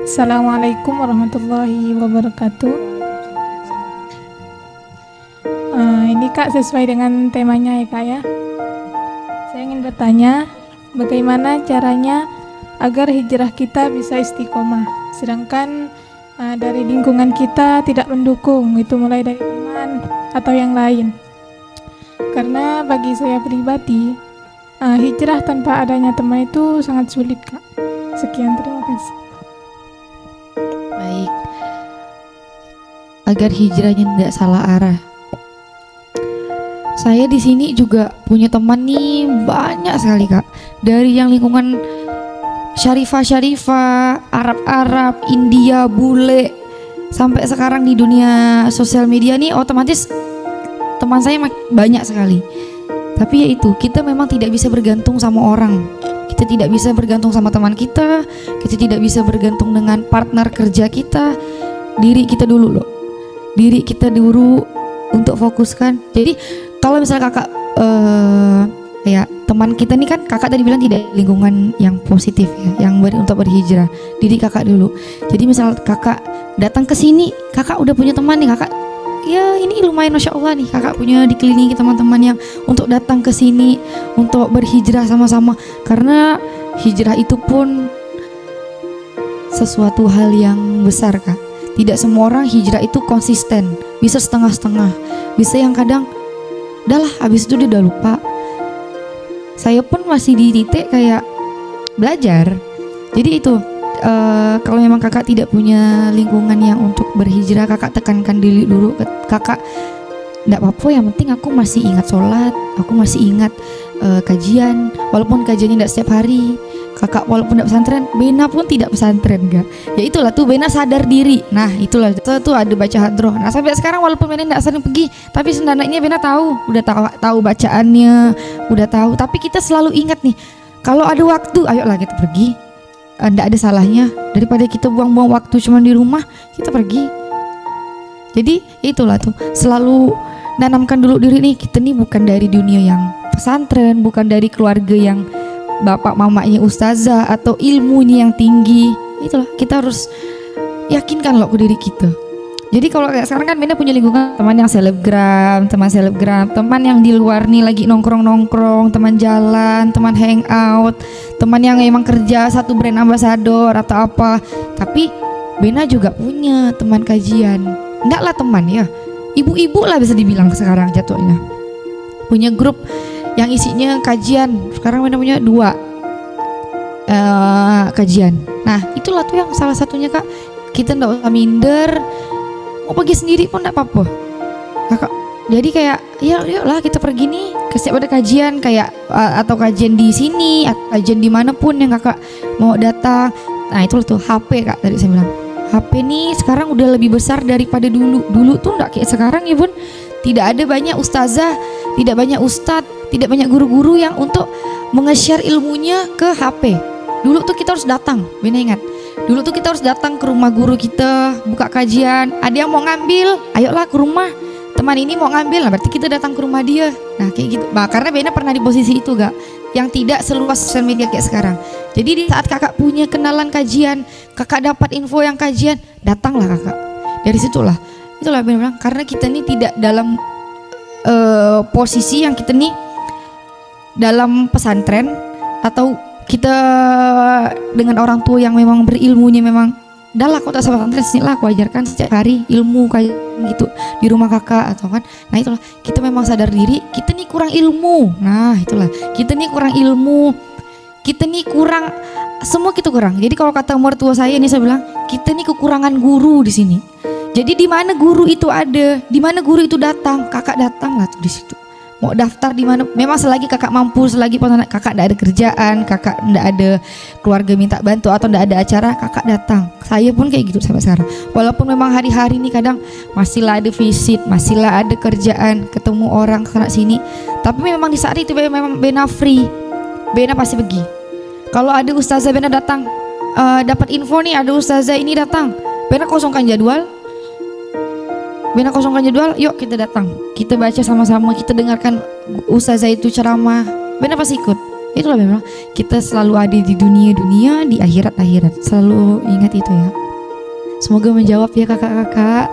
Assalamualaikum warahmatullahi wabarakatuh. Ini Kak sesuai dengan temanya ya Kak ya. Saya ingin bertanya, bagaimana caranya agar hijrah kita bisa istiqomah, sedangkan dari lingkungan kita tidak mendukung, itu mulai dari teman atau yang lain. Karena bagi saya pribadi, hijrah tanpa adanya teman itu sangat sulit Kak. Sekian, terima kasih. Baik, agar hijrahnya tidak salah arah. Saya di sini juga punya teman nih banyak sekali Kak. Dari yang lingkungan Syarifah, Arab, India, bule, sampai sekarang di dunia sosial media nih otomatis teman saya banyak sekali. Tapi ya itu, kita memang tidak bisa bergantung sama orang. Kita tidak bisa bergantung sama teman kita tidak bisa bergantung dengan partner kerja kita. Diri kita dulu loh. Diri kita dulu untuk fokuskan. Jadi kalau misalnya kakak kayak teman kita nih kan, kakak tadi bilang tidak lingkungan yang positif ya, yang untuk berhijrah. Diri kakak dulu. Jadi misal kakak datang ke sini, kakak udah punya teman nih, kakak ya ini lumayan masya Allah nih, kakak punya dikelilingi teman-teman yang untuk datang ke sini untuk berhijrah sama-sama. Karena hijrah itu pun sesuatu hal yang besar Kak. Tidak semua orang hijrah itu konsisten, bisa setengah-setengah, bisa yang kadang udahlah habis itu dia udah lupa. Saya pun masih di titik kayak belajar. Jadi itu kalau memang kakak tidak punya lingkungan yang untuk berhijrah, kakak tekankan diri dulu. Kakak tidak apa-apa, yang penting aku masih ingat sholat, aku masih ingat kajian, walaupun kajiannya tidak setiap hari. Kakak walaupun tidak pesantren, Bena pun tidak pesantren gak. Ya itulah tuh Bena sadar diri. Nah itulah tuh ada baca hadroh. Nah sampai sekarang walaupun Bena tidak sering pergi, tapi sebenarnya Bena tahu, udah tahu bacaannya, udah tahu. Tapi kita selalu ingat nih, kalau ada waktu, ayolah kita pergi. Nggak ada salahnya daripada kita buang-buang waktu cuma di rumah, kita pergi. Jadi itulah tuh, selalu nanamkan dulu diri nih, kita nih bukan dari dunia yang pesantren, bukan dari keluarga yang bapak mamanya ustazah atau ilmunya yang tinggi. Itulah, kita harus yakinkan loh ke diri kita. Jadi kalau kayak sekarang kan Benda punya lingkungan teman yang selebgram, teman yang di luar nih lagi nongkrong, teman jalan, teman hangout, teman yang emang kerja satu brand ambassador atau apa. Tapi Bena juga punya teman kajian. Enggak lah teman ya, ibu-ibu lah bisa dibilang sekarang jatuhnya. Punya grup yang isinya kajian. Sekarang Bena punya 2 kajian. Nah itulah tuh yang salah satunya Kak, kita enggak usah minder. Mau pergi sendiri pun enggak apa-apa Kakak. Jadi kayak yuklah kita pergi nih ke setiap ada kajian kayak atau kajian di sini atau kajian dimanapun yang Kakak mau datang. Nah itu tuh HP Kak, tadi saya bilang HP nih sekarang udah lebih besar daripada dulu. Dulu tuh enggak kayak sekarang ya Bun. Tidak ada banyak ustazah, tidak banyak ustadz, tidak banyak guru-guru yang untuk menge-share ilmunya ke HP. Dulu tuh kita harus datang, Bena ingat. Dulu tuh kita harus datang ke rumah guru kita, buka kajian. Ada yang mau ngambil, ayolah ke rumah. Teman ini mau ngambil, lah berarti kita datang ke rumah dia. Nah kayak gitu. Bah, karena Bena pernah di posisi itu gak, yang tidak seluas sosial media kayak sekarang. Jadi di saat kakak punya kenalan kajian, kakak dapat info yang kajian, datanglah kakak. Dari situlah, itulah Bena bilang, karena kita ini tidak dalam posisi yang kita nih dalam pesantren atau kita dengan orang tua yang memang berilmunya, memang dah lah kota pesantren sini lah aku ajarkan setiap hari ilmu kayak gitu di rumah kakak atau kan. Nah itulah, kita memang sadar diri kita nih kurang ilmu. Nah itulah, kita nih kurang ilmu, kita nih kurang, semua kita kurang. Jadi kalau kata mertua saya ini, saya bilang kita nih kekurangan guru di sini. Jadi di mana guru itu ada, di mana guru itu datang, kakak datang lah tuh di situ. Mau daftar di mana, memang selagi kakak mampu, selagi kakak tidak ada kerjaan, kakak tidak ada keluarga minta bantu atau tidak ada acara, kakak datang. Saya pun kayak gitu sampai sekarang. Walaupun memang hari-hari ini kadang masihlah ada visit, masihlah ada kerjaan, ketemu orang sana sini. Tapi memang di saat itu memang Bena free, Bena pasti pergi. Kalau ada ustazah Bena datang, dapat info nih ada ustazah ini datang, Bena kosongkan jadwal. Bena kosongkan jadwal, yuk kita datang, kita baca sama-sama, kita dengarkan ustazah itu ceramah. Bena pasti ikut. Itulah memang kita selalu ada di dunia, di akhirat. Selalu ingat itu ya. Semoga menjawab ya kakak-kakak.